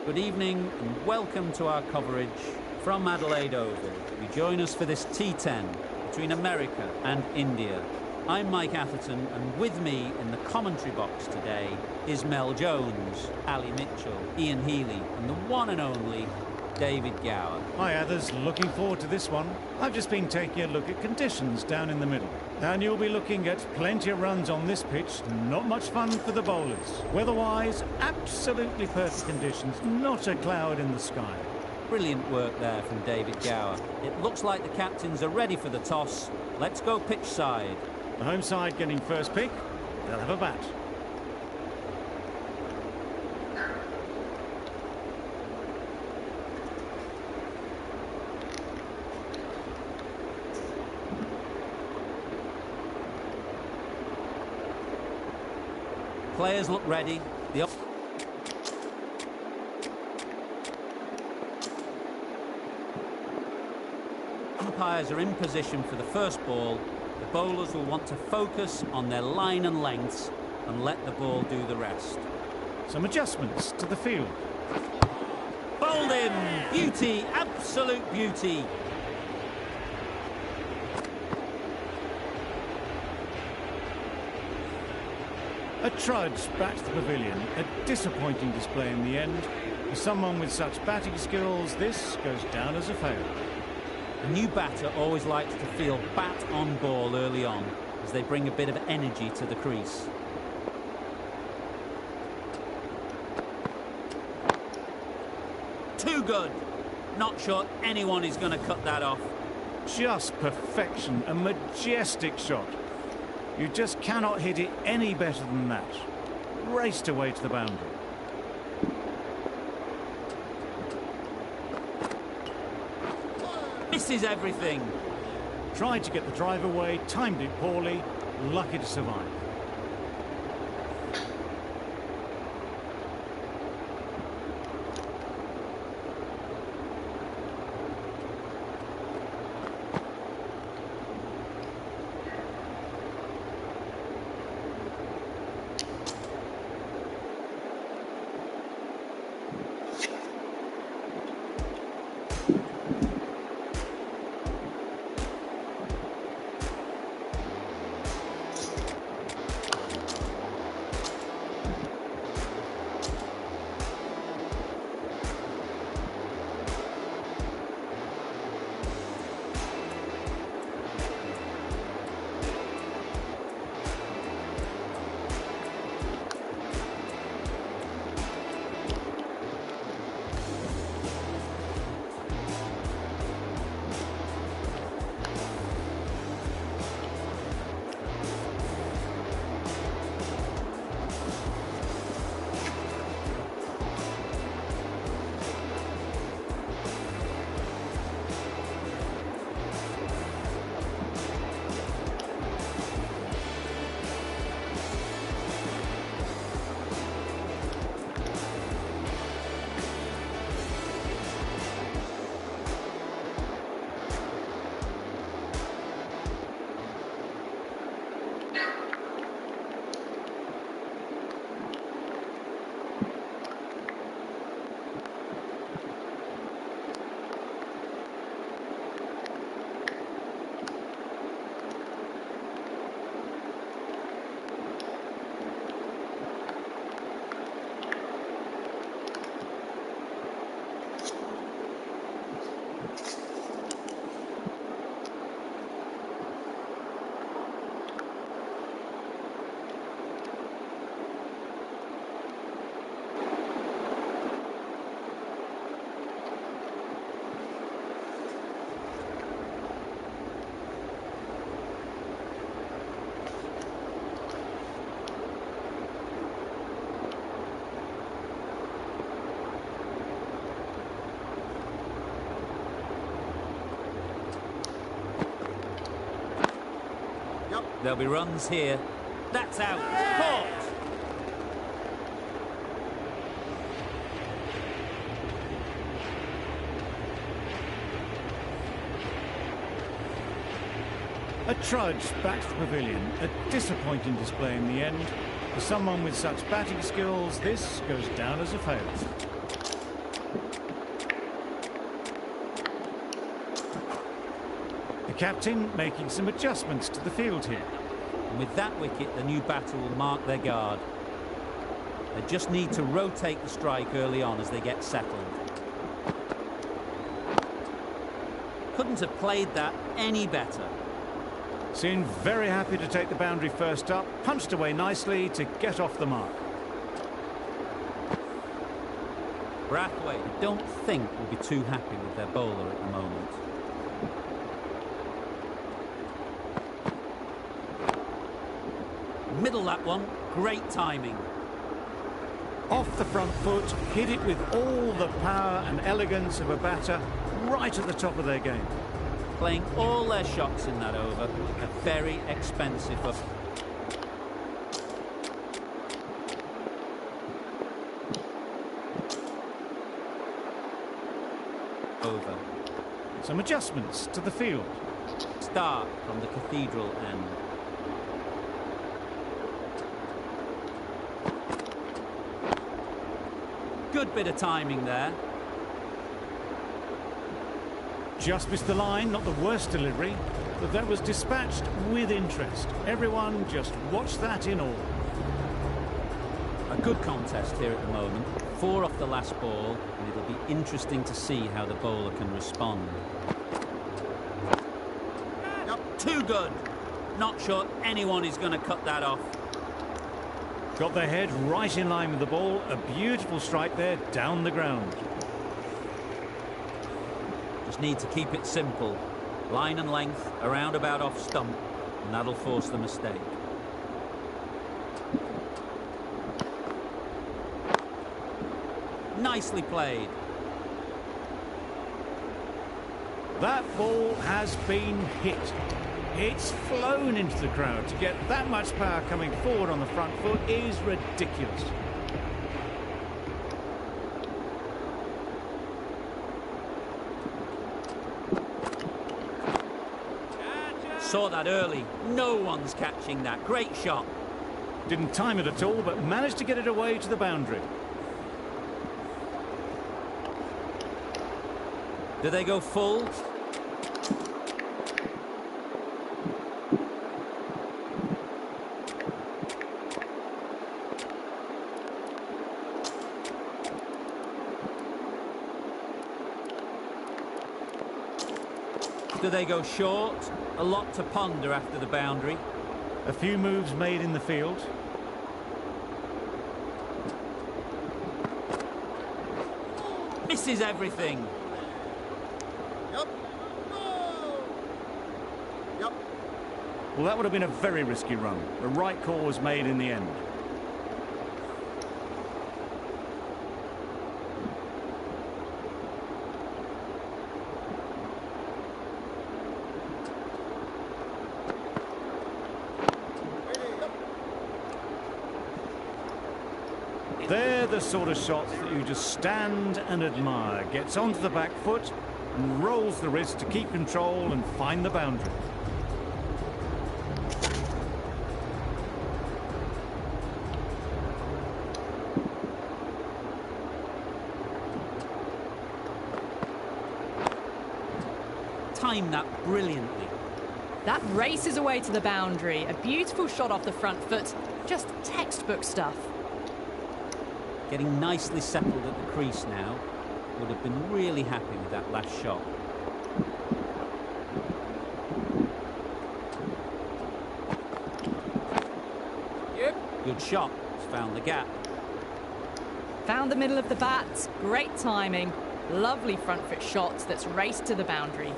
Good evening and welcome to our coverage from Adelaide Oval. You join us for this T10 between America and India. I'm Mike Atherton, and with me in the commentary box today is Mel Jones, Ali Mitchell, Ian Healy and the one and only David Gower. Hi others, looking forward to this one. I've just been taking a look at conditions down in the middle. And you'll be looking at plenty of runs on this pitch, not much fun for the bowlers. Weather-wise, absolutely perfect conditions, not a cloud in the sky. Brilliant work there from David Gower. It looks like the captains are ready for the toss. Let's go pitch side. The home side getting first pick, they'll have a bat. Players look ready. The umpires are in position for the first ball. The bowlers will want to focus on their line and lengths and let the ball do the rest. Some adjustments to the field. Bowled in! Beauty! Absolute beauty! A trudge back to the pavilion, a disappointing display in the end. For someone with such batting skills, this goes down as a fail. A new batter always likes to feel bat on ball early on, as they bring a bit of energy to the crease. Too good! Not sure anyone is going to cut that off. Just perfection, a majestic shot. You just cannot hit it any better than that. Raced away to the boundary. Misses everything. Tried to get the drive away, timed it poorly, lucky to survive. There'll be runs here. That's out. Caught. A trudge back to the pavilion, a disappointing display in the end. For someone with such batting skills, this goes down as a fail. captain making some adjustments to the field here. And with that wicket, the new batter will mark their guard. They just need to rotate the strike early on as they get settled. Couldn't have played that any better. Seemed very happy to take the boundary first up, punched away nicely to get off the mark. Brathwaite, I don't think, will be too happy with their bowler at the moment. Middle that one, great timing. Off the front foot, hit it with all the power and elegance of a batter, right at the top of their game. Playing all their shots in that over, a very expensive over. Some adjustments to the field. Start from the cathedral end. Good bit of timing there. Just missed the line, not the worst delivery, but that was dispatched with interest. Everyone just watched that in awe. A good contest here at the moment. 4 off the last ball, and it'll be interesting to see how the bowler can respond. Too good. Not sure anyone is going to cut that off. Got their head right in line with the ball. A beautiful strike there, down the ground. Just need to keep it simple. Line and length, around about off stump, and that'll force the mistake. Nicely played. That ball has been hit. It's flown into the crowd. To get that much power coming forward on the front foot is ridiculous. Saw that early. No one's catching that. Great shot. Didn't time it at all, but managed to get it away to the boundary. Do they go full? Do they go short? A lot to ponder after the boundary. A few moves made in the field. Misses everything. Well, that would have been a very risky run. The right call was made in the end. They're the sort of shots that you just stand and admire. Gets onto the back foot and rolls the wrist to keep control and find the boundary. Timed that brilliantly. That races away to the boundary. A beautiful shot off the front foot. Just textbook stuff. Getting nicely settled at the crease now. Would have been really happy with that last shot. Good shot. He's found the gap. Found the middle of the bat. Great timing. Lovely front foot shot that's raced to the boundary.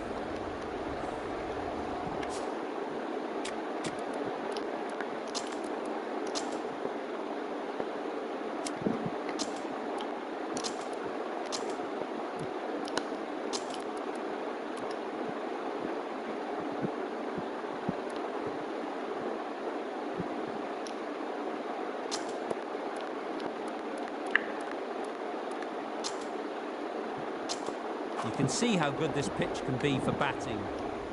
You can see how good this pitch can be for batting.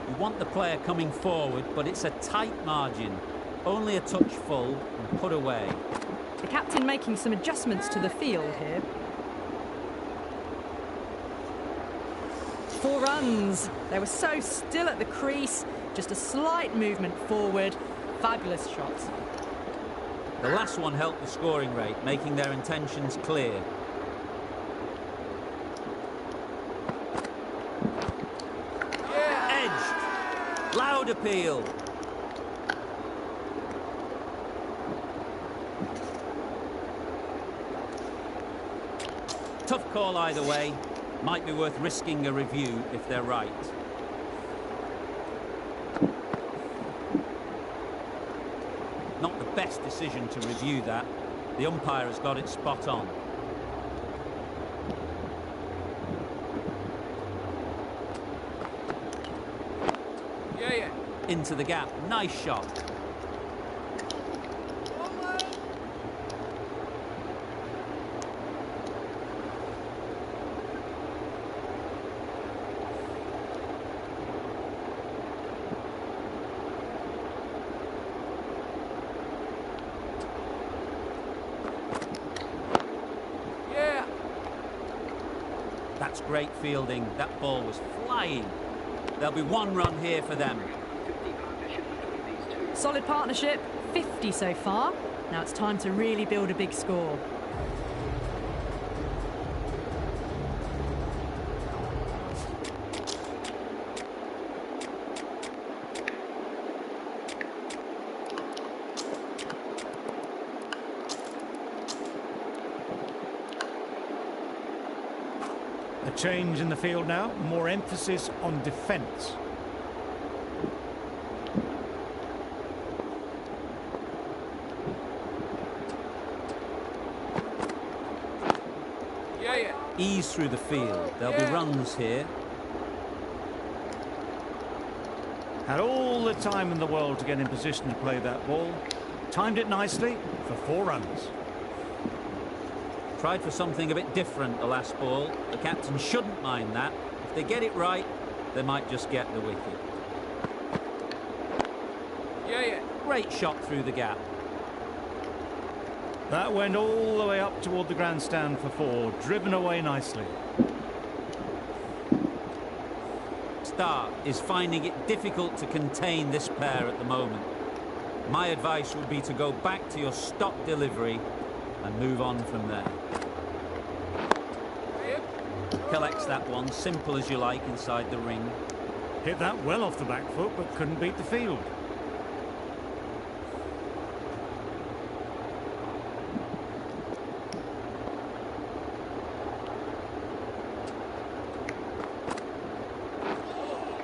You want the player coming forward, but it's a tight margin. Only a touch full and put away. The captain making some adjustments to the field here. 4 runs. They were so still at the crease, just a slight movement forward. Fabulous shot. The last one helped the scoring rate, making their intentions clear. Edged. Loud appeal. Tough call either way. Might be worth risking a review if they're right. Not the best decision to review that. The umpire has got it spot on. Yeah. Into the gap. Nice shot. That's great fielding. That ball was flying. There'll be 1 run here for them. Solid partnership, 50 so far. Now it's time to really build a big score. A change in the field now, more emphasis on defence. Yeah. Ease through the field. There'll be runs here. Had all the time in the world to get in position to play that ball. Timed it nicely for 4 runs. Tried for something a bit different the last ball. The captain shouldn't mind that. If they get it right, they might just get the wicket. Yeah. Great shot through the gap. That went all the way up toward the grandstand for 4, driven away nicely. Stark is finding it difficult to contain this pair at the moment. My advice would be to go back to your stock delivery and move on from there. Collects that one, simple as you like, inside the ring. Hit that well off the back foot, but couldn't beat the field.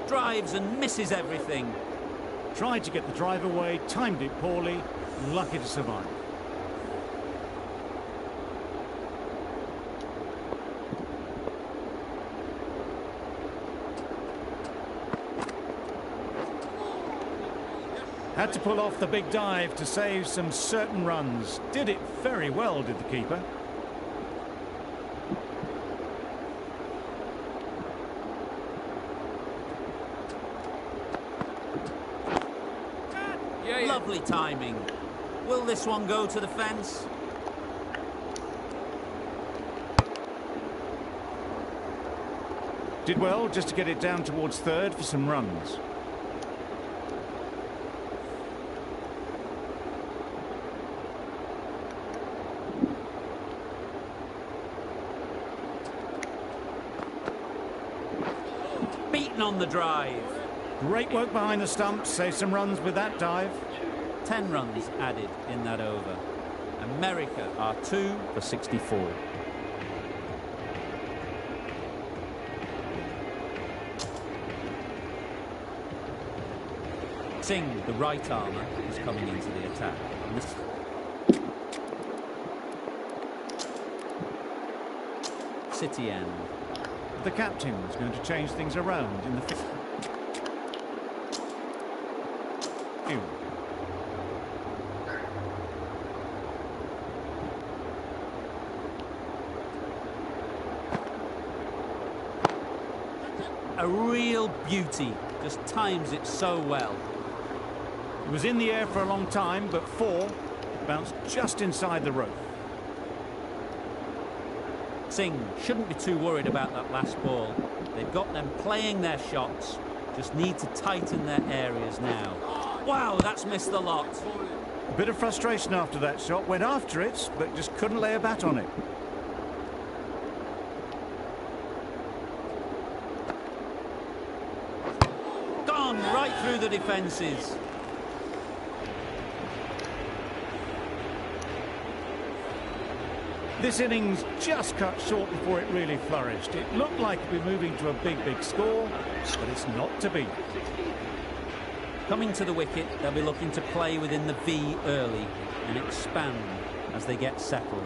Drives and misses everything. Tried to get the drive away, timed it poorly, lucky to survive. Had to pull off the big dive to save some certain runs. Did it very well, did the keeper. Yeah. Lovely timing. Will this one go to the fence? Did well just to get it down towards 3rd for some runs. Beaten on the drive. Great work behind the stumps, save some runs with that dive. 10 runs added in that over. America are 2 for 64. Singh, the right armour, is coming into the attack. And this City end. The captain is going to change things around in the field. A real beauty. Just times it so well. It was in the air for a long time, but 4 bounced just inside the rope. Singh shouldn't be too worried about that last ball. They've got them playing their shots, just need to tighten their areas now. Wow, that's missed the lot. A bit of frustration after that shot. Went after it, but just couldn't lay a bat on it. Gone right through the defences. This innings just cut short before it really flourished. It looked like it'd be moving to a big score, but it's not to be. Coming to the wicket, they'll be looking to play within the V early and expand as they get settled.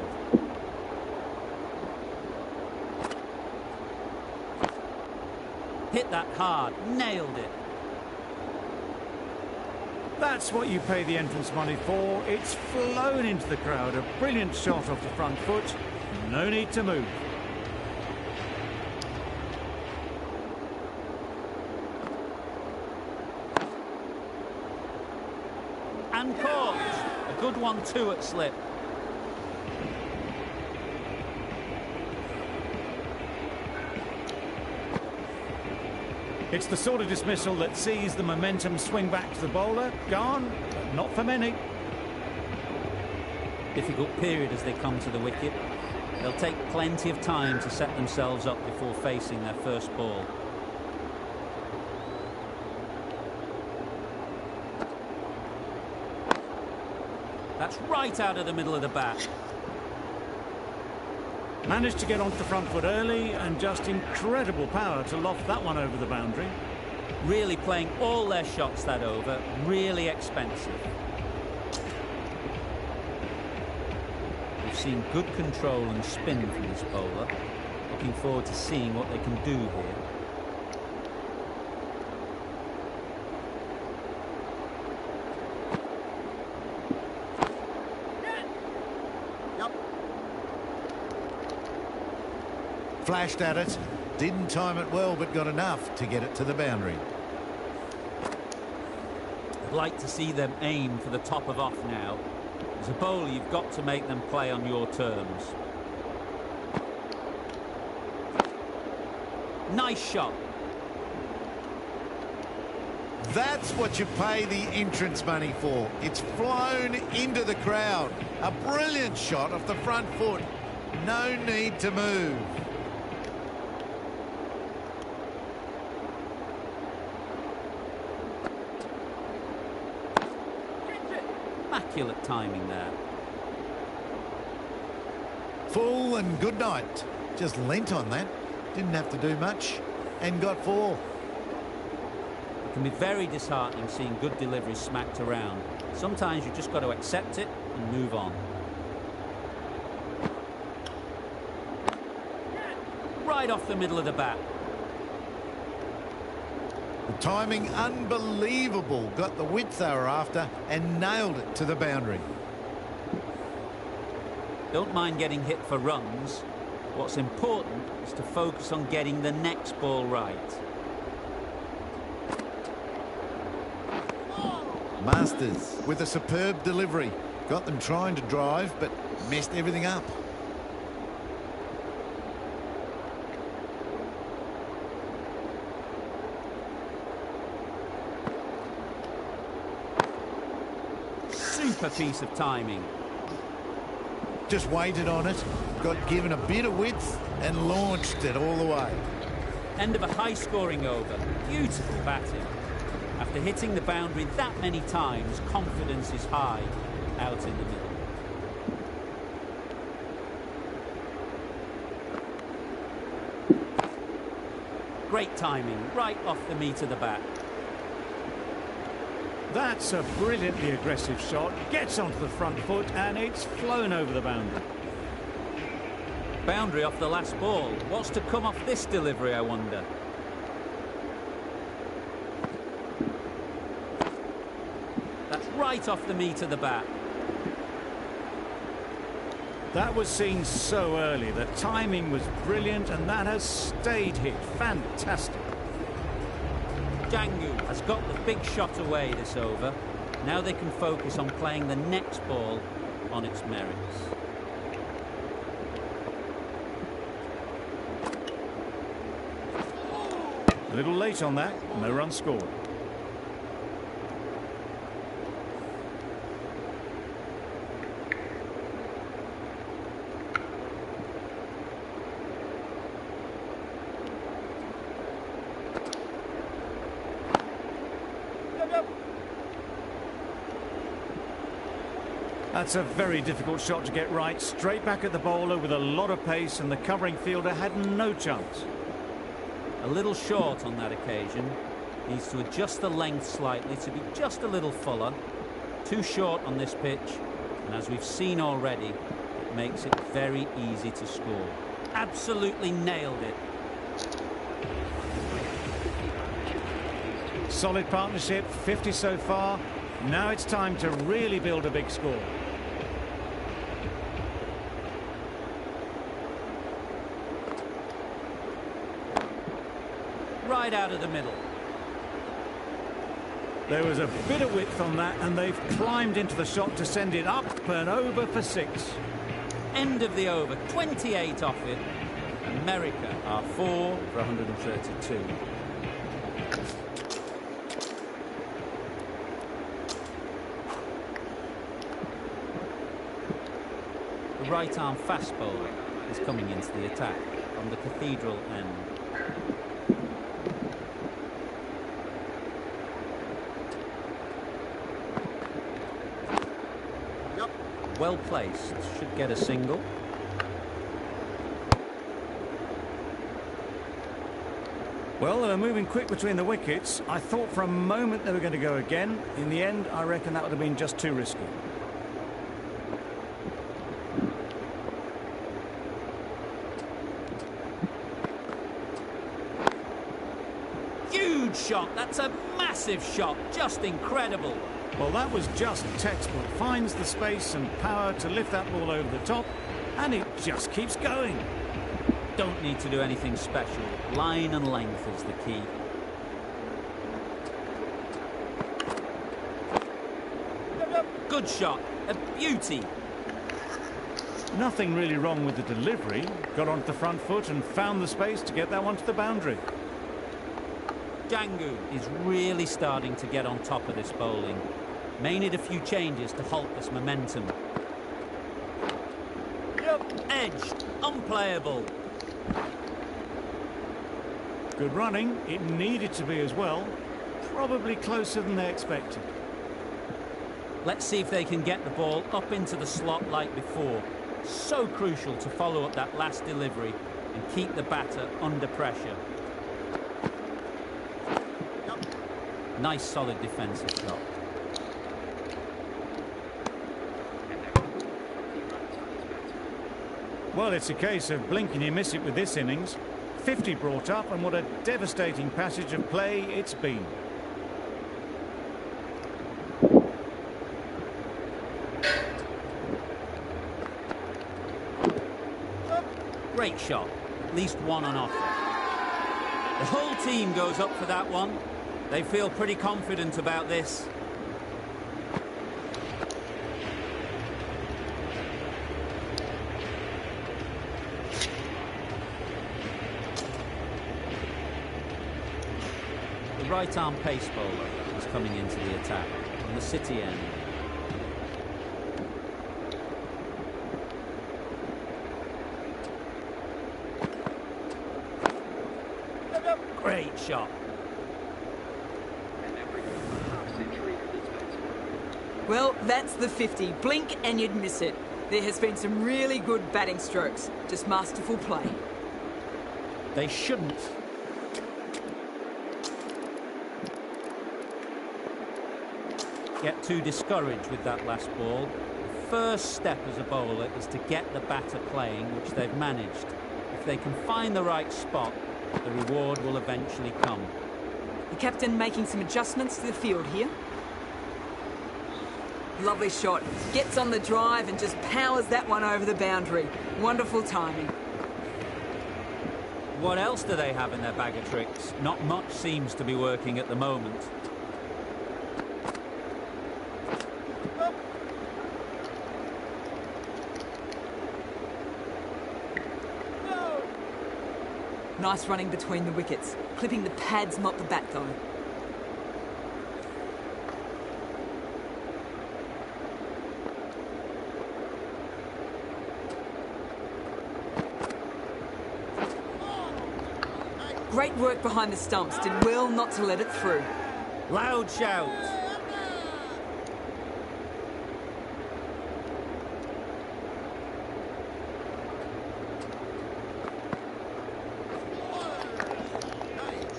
Hit that hard, nailed it. That's what you pay the entrance money for. It's flown into the crowd. A brilliant shot off the front foot. No need to move. And caught. A good one too at slip. It's the sort of dismissal that sees the momentum swing back to the bowler. Gone, but not for many. Difficult period as they come to the wicket. They'll take plenty of time to set themselves up before facing their first ball. That's right out of the middle of the bat. Managed to get onto the front foot early and just incredible power to loft that one over the boundary. Really playing all their shots that over. Really expensive. We've seen good control and spin from this bowler. Looking forward to seeing what they can do here. Flashed at it, didn't time it well, but got enough to get it to the boundary. I'd like to see them aim for the top of off now. As a bowler, you've got to make them play on your terms. Nice shot. That's what you pay the entrance money for. It's flown into the crowd. A brilliant shot off the front foot. No need to move. Immaculate timing there. Full and good night. Just leant on that. Didn't have to do much and got 4. It can be very disheartening seeing good deliveries smacked around. Sometimes you've just got to accept it and move on. Right off the middle of the bat. The timing unbelievable. Got the width they were after and nailed it to the boundary. Don't mind getting hit for runs. What's important is to focus on getting the next ball right. Masters with a superb delivery. Got them trying to drive, but messed everything up. Super piece of timing. Just waited on it, got given a bit of width and launched it all the way. End of a high-scoring over. Beautiful batting. After hitting the boundary that many times, confidence is high out in the middle. Great timing, right off the meat of the bat. That's a brilliantly aggressive shot. Gets onto the front foot and it's flown over the boundary. Boundary off the last ball. What's to come off this delivery, I wonder? That's right off the meat of the bat. That was seen so early. The timing was brilliant and that has stayed hit. Fantastic. Jangu has got the big shot away this over. Now they can focus on playing the next ball on its merits. A little late on that, no run scored. That's a very difficult shot to get right. Straight back at the bowler with a lot of pace, and the covering fielder had no chance. A little short on that occasion. Needs to adjust the length slightly to be just a little fuller. Too short on this pitch, and as we've seen already, it makes it very easy to score. Absolutely nailed it. Solid partnership, 50 so far. Now it's time to really build a big score. Right out of the middle. There was a bit of width on that, and they've climbed into the shot to send it up and over for 6. End of the over, 28 off it. America are 4 for 132. The right-arm fast bowler is coming into the attack on the Cathedral end. Well placed, should get a single. Well, they were moving quick between the wickets. I thought for a moment they were going to go again. In the end, I reckon that would have been just too risky. Huge shot, that's a massive shot, just incredible. Well, that was just textbook. Finds the space and power to lift that ball over the top, and it just keeps going. Don't need to do anything special. Line and length is the key. Good shot, a beauty. Nothing really wrong with the delivery. Got onto the front foot and found the space to get that one to the boundary. Jangu is really starting to get on top of this bowling. May need a few changes to halt this momentum. Edged, unplayable. Good running. It needed to be as well. Probably closer than they expected. Let's see if they can get the ball up into the slot like before. So crucial to follow up that last delivery and keep the batter under pressure. Nice solid defensive shot. Well, it's a case of blink and you miss it with this innings. 50 brought up, and what a devastating passage of play it's been. Great shot, at least one on offer. The whole team goes up for that one. They feel pretty confident about this. The right-arm pace bowler is coming into the attack on the City end. Great shot. Well, that's the 50. Blink and you'd miss it. There has been some really good batting strokes. Just masterful play. They shouldn't. Get too discouraged with that last ball. The first step as a bowler is to get the batter playing, which they've managed. If they can find the right spot, the reward will eventually come. The captain making some adjustments to the field here. Lovely shot. Gets on the drive and just powers that one over the boundary. Wonderful timing. What else do they have in their bag of tricks? Not much seems to be working at the moment. Nice running between the wickets. Clipping the pads, not the bat, though. Great work behind the stumps. Did well not to let it through. Loud shout.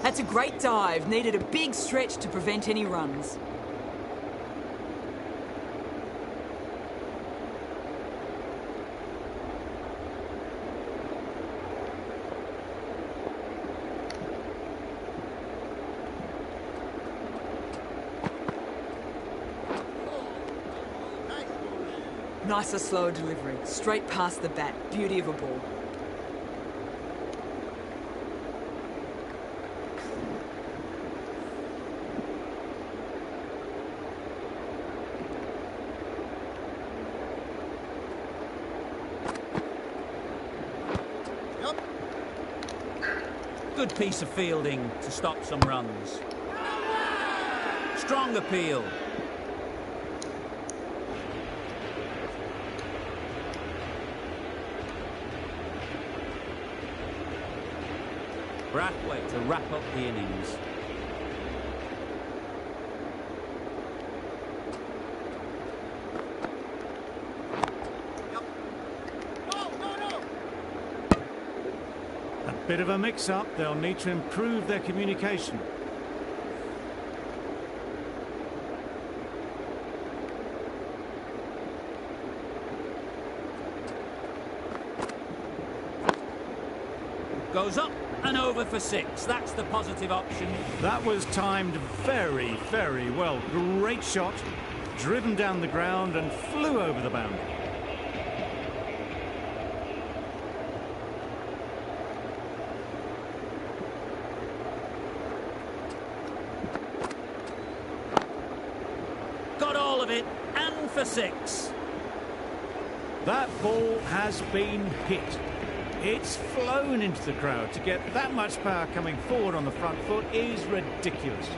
That's a great dive. Needed a big stretch to prevent any runs. Nicer, slower delivery. Straight past the bat. Beauty of a ball. Good piece of fielding to stop some runs. Strong appeal. Brathwaite to wrap up the innings. A bit of a mix-up. They'll need to improve their communication. Goes up and over for 6. That's the positive option. That was timed very, very well. Great shot. Driven down the ground and flew over the boundary. Got all of it, and for 6. That ball has been hit. It's flown into the crowd. To get that much power coming forward on the front foot is ridiculous.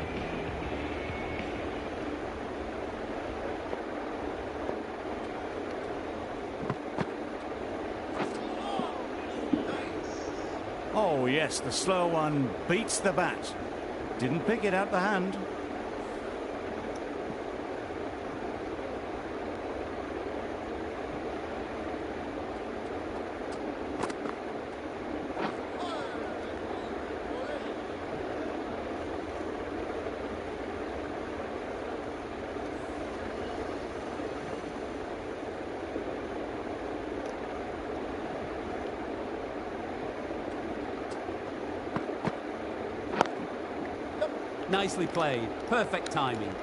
Oh yes, the slow one beats the bat. Didn't pick it out the hand. Nicely played. Perfect timing.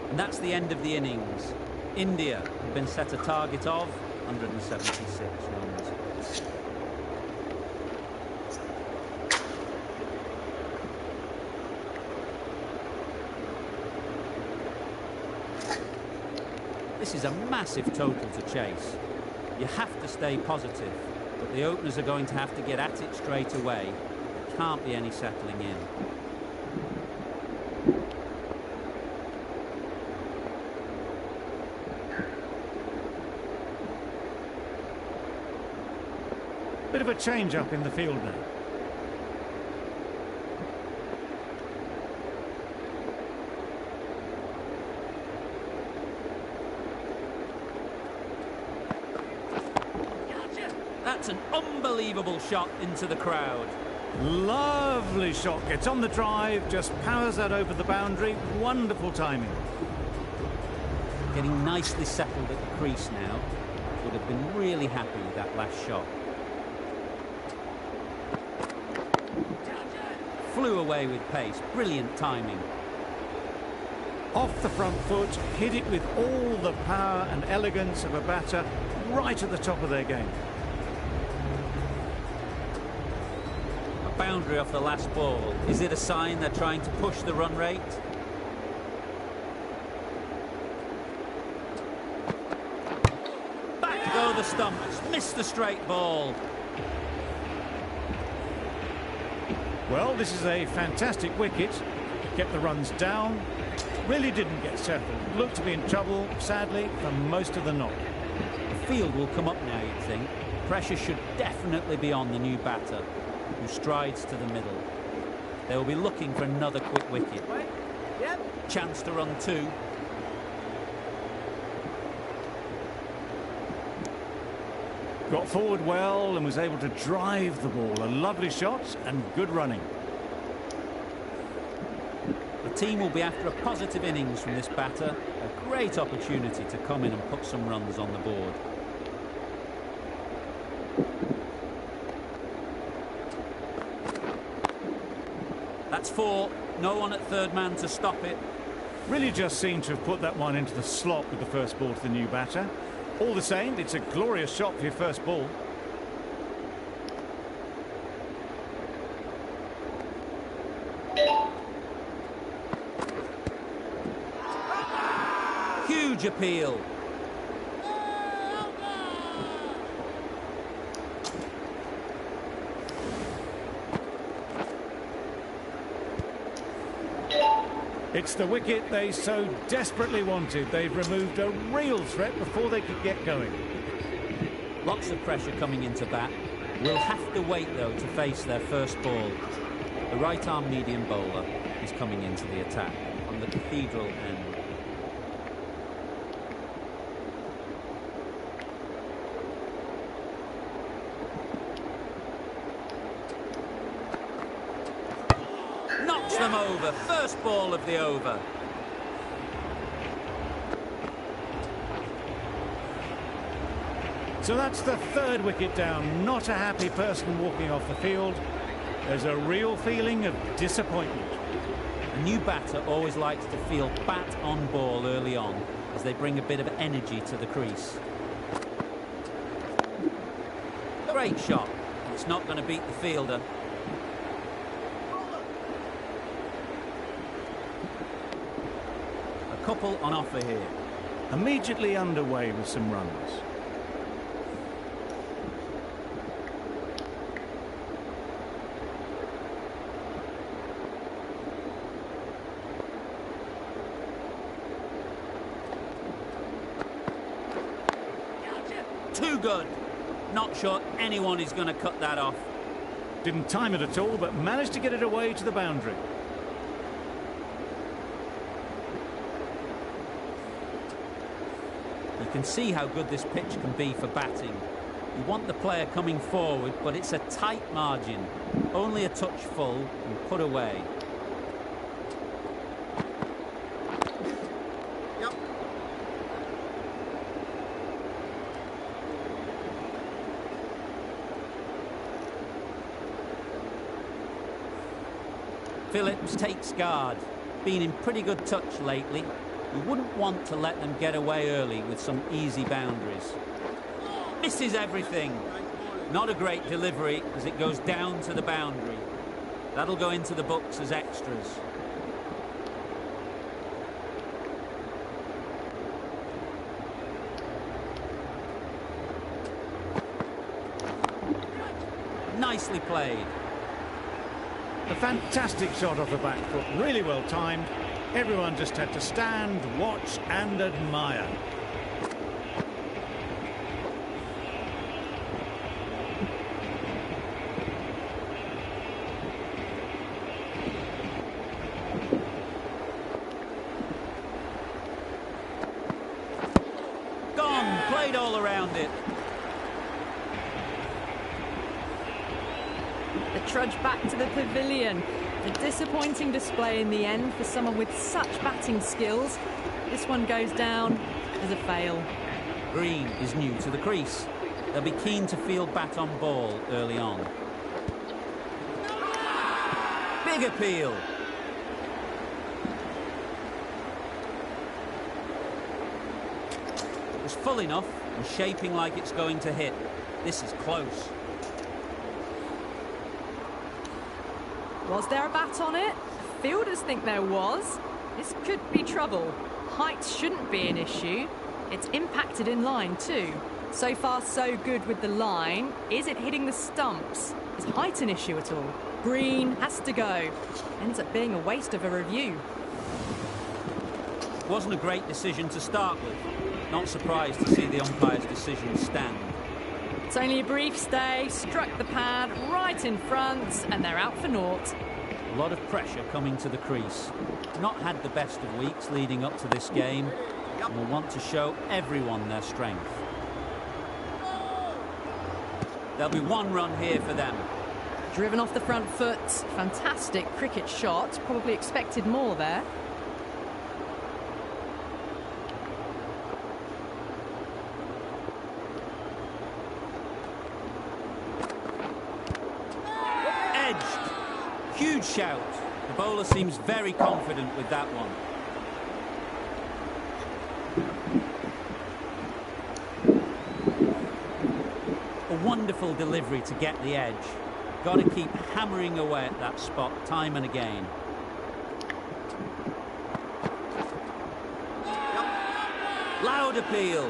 And that's the end of the innings. India have been set a target of 176 runs. This is a massive total to chase. You have to stay positive, but the openers are going to have to get at it straight away. There can't be any settling in. Bit of a change-up in the field now. That's an unbelievable shot into the crowd. Lovely shot. Gets on the drive, just powers that over the boundary. Wonderful timing. Getting nicely settled at the crease now. Would have been really happy with that last shot. Flew away with pace. Brilliant timing. Off the front foot, hit it with all the power and elegance of a batter right at the top of their game. A boundary off the last ball. Is it a sign they're trying to push the run rate? Back go the stumps. Missed the straight ball. Well, this is a fantastic wicket. Get the runs down. Really didn't get settled. Looked to be in trouble, sadly, for most of the knock. The field will come up now, you'd think. Pressure should definitely be on the new batter, who strides to the middle. They will be looking for another quick wicket. Yep. Chance to run two. Got forward well and was able to drive the ball. A lovely shot and good running. The team will be after a positive innings from this batter. A great opportunity to come in and put some runs on the board. That's four. No one at third man to stop it. Really just seemed to have put that one into the slot with the first ball to the new batter. All the same, it's a glorious shot for your first ball. Huge appeal. It's the wicket they so desperately wanted. They've removed a real threat before they could get going. Lots of pressure coming into bat. Will have to wait, though, to face their first ball. The right-arm medium bowler is coming into the attack on the cathedral end. Knocks them over. First ball of the over. So that's the third wicket down. Not a happy person walking off the field. There's a real feeling of disappointment. A new batter always likes to feel bat on ball early on as they bring a bit of energy to the crease. Great shot. It's not going to beat the fielder. A couple on offer here. Immediately underway with some runs. Too good. Not sure anyone is going to cut that off. Didn't time it at all, but managed to get it away to the boundary. You can see how good this pitch can be for batting. You want the player coming forward, but it's a tight margin. Only a touch full and put away. Phillips takes guard. Been in pretty good touch lately. You wouldn't want to let them get away early with some easy boundaries. Misses everything. Not a great delivery as it goes down to the boundary. That'll go into the books as extras. Nicely played. A fantastic shot off the back foot, really well timed. Everyone just had to stand, watch and admire. Gone, played all around it. The trudge back to the pavilion. A disappointing display in the end for someone with such batting skills. This one goes down as a fail. Green is new to the crease. They'll be keen to field bat on ball early on. Big appeal. full enough and shaping like it's going to hit. This is close. Was there a bat on it? Fielders think there was. This could be trouble. Height shouldn't be an issue. It's impacted in line too. So far so good with the line. Is it hitting the stumps? Is height an issue at all? Green has to go. Ends up being a waste of a review. Wasn't a great decision to start with. Not surprised to see the umpire's decision stand. It's only a brief stay, struck the pad right in front, and they're out for naught. A lot of pressure coming to the crease. Not had the best of weeks leading up to this game, and will want to show everyone their strength. There'll be one run here for them. Driven off the front foot, fantastic cricket shot. Probably expected more there. Huge shout. The bowler seems very confident with that one. A wonderful delivery to get the edge. Got to keep hammering away at that spot time and again. Loud appeal.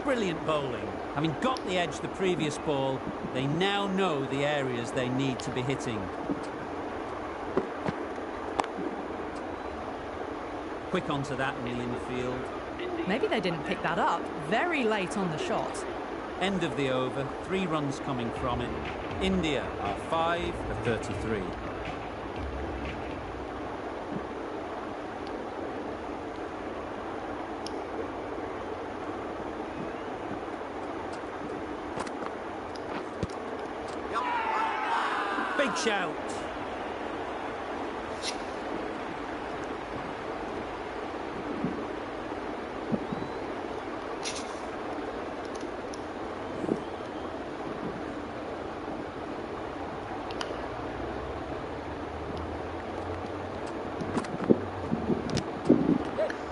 Brilliant bowling. Having got the edge the previous ball, they now know the areas they need to be hitting. Quick onto that, kneeling the field. Maybe they didn't pick that up. Very late on the shot. End of the over, 3 runs coming from it. India are 5 for 33. Big shout.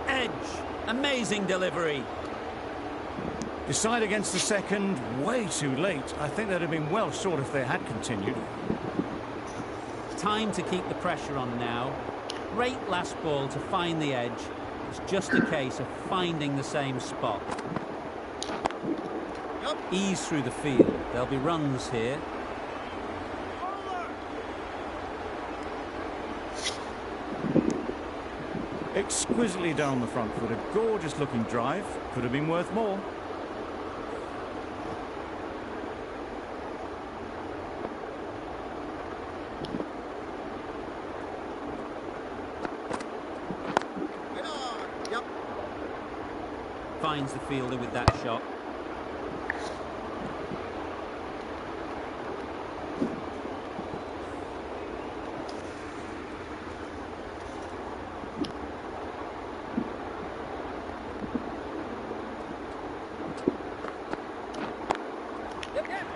Edge. Amazing delivery. Decide against the second, way too late. I think they'd have been well short if they had continued. Time to keep the pressure on now. Great last ball to find the edge. It's just a case of finding the same spot. Ease through the field. There'll be runs here. Exquisitely down the front foot. A gorgeous looking drive. Could have been worth more. Finds the fielder with that shot.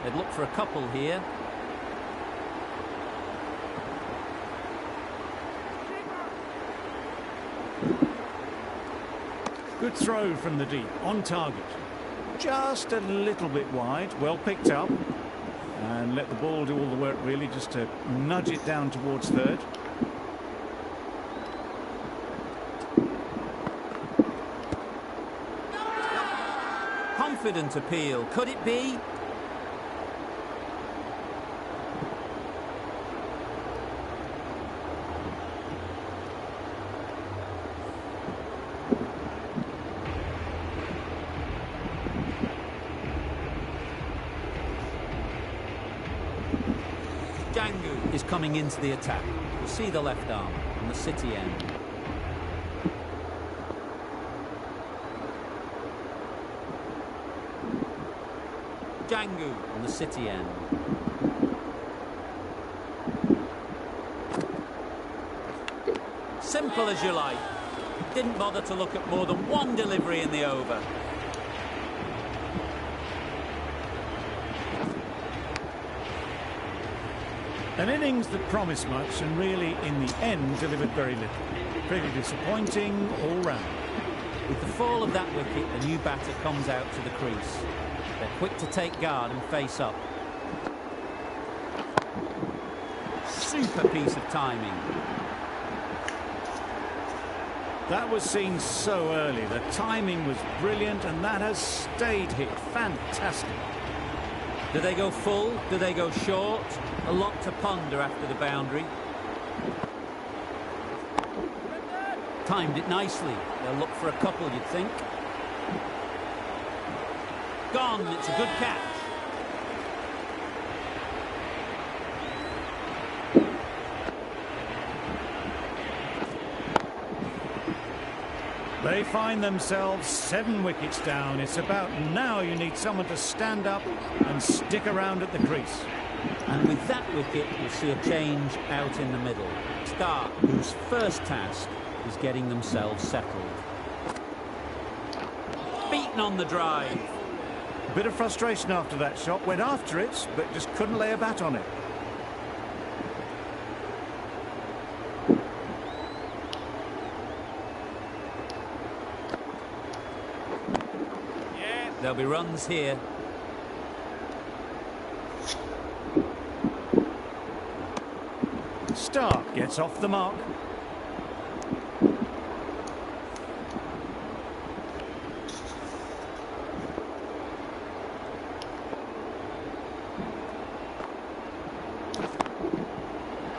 They'd look for a couple here. Good throw from the deep, on target. Just a little bit wide, well picked up. And let the ball do all the work really, just to nudge it down towards third. Confident appeal, could it be? Jangu is coming into the attack. You'll see the left arm on the city end. Jangu on the city end. Simple as you like. Didn't bother to look at more than one delivery in the over. An innings that promised much and really, in the end, delivered very little. Pretty disappointing all round. With the fall of that wicket, the new batter comes out to the crease. They're quick to take guard and face up. Super piece of timing. That was seen so early. The timing was brilliant, and that has stayed hit. Fantastic. Do they go full? Do they go short? A lot to ponder after the boundary. Timed it nicely. They'll look for a couple, you'd think. Gone. It's a good catch. They find themselves 7 wickets down. It's about now you need someone to stand up and stick around at the crease. And with that wicket, we'll see a change out in the middle. Stark, whose first task is getting themselves settled. Beaten on the drive. A bit of frustration after that shot. Went after it, but just couldn't lay a bat on it. There'll be runs here. Stark gets off the mark.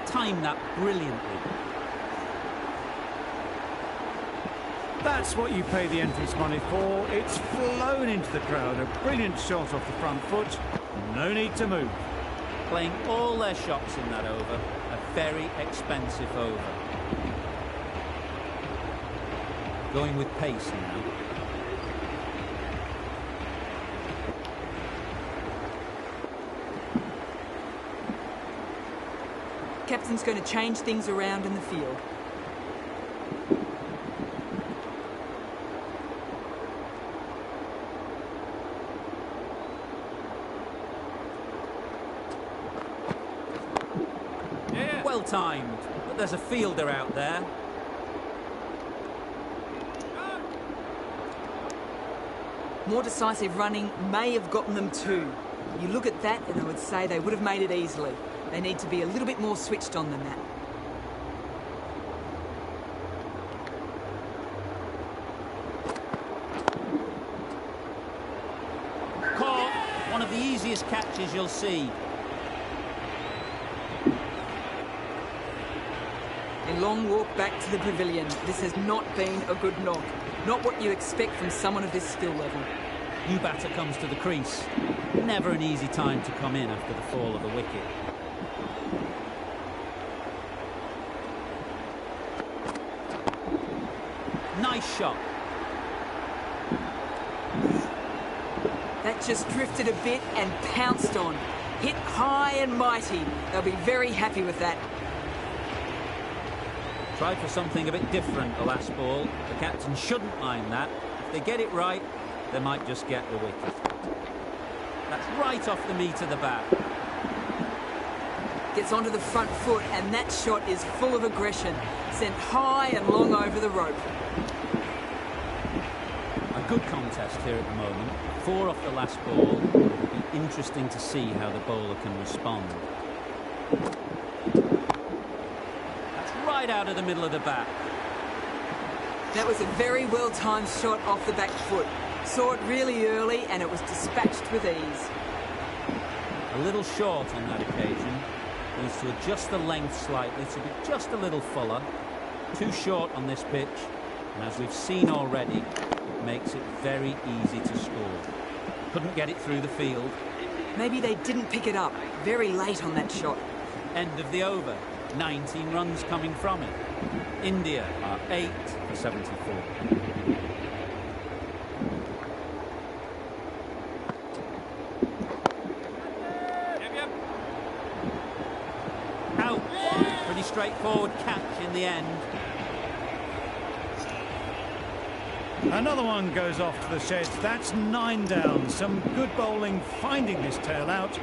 Timed that brilliantly. That's what you pay the entrance money for. It's flown into the crowd. A brilliant shot off the front foot. No need to move. Playing all their shots in that over. A very expensive over. Going with pace now. Captain's going to change things around in the field. Well timed, but there's a fielder out there. More decisive running may have gotten them 2. You look at that and I would say they would have made it easily. They need to be a little bit more switched on than that. Caught, one of the easiest catches you'll see. A long walk back to the pavilion. This has not been a good knock. Not what you expect from someone of this skill level. New batter comes to the crease. Never an easy time to come in after the fall of a wicket. Nice shot. That just drifted a bit and pounced on. Hit high and mighty. They'll be very happy with that. Tried for something a bit different the last ball. The captain shouldn't mind that. If they get it right, they might just get the wicket. That's right off the meat of the bat. Gets onto the front foot and that shot is full of aggression. Sent high and long over the rope. A good contest here at the moment. 4 off the last ball. It'll be interesting to see how the bowler can respond. Right out of the middle of the bat. That was a very well-timed shot off the back foot. Saw it really early and it was dispatched with ease. A little short on that occasion. Needs to adjust the length slightly to be just a little fuller. Too short on this pitch, and as we've seen already, it makes it very easy to score. Couldn't get it through the field. Maybe they didn't pick it up. Very late on that shot. End of the over. 19 runs coming from it. India are 8 for 74. Out. Pretty straightforward catch in the end. Another one goes off to the sheds. That's 9 down. Some good bowling finding this tail out.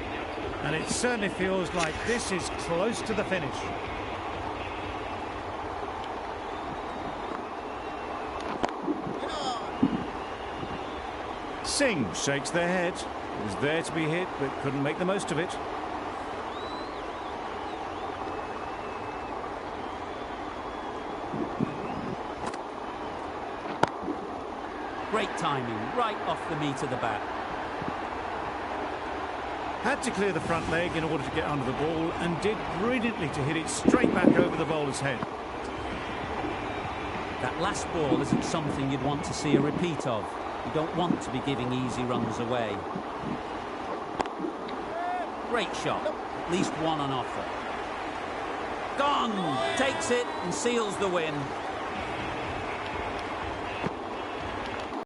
And it certainly feels like this is close to the finish. Singh shakes their head. It was there to be hit, but couldn't make the most of it. Great timing, right off the meat of the bat. Had to clear the front leg in order to get under the ball and did brilliantly to hit it straight back over the bowler's head. That last ball isn't something you'd want to see a repeat of. You don't want to be giving easy runs away. Great shot, at least one on offer. Gone! Takes it and seals the win.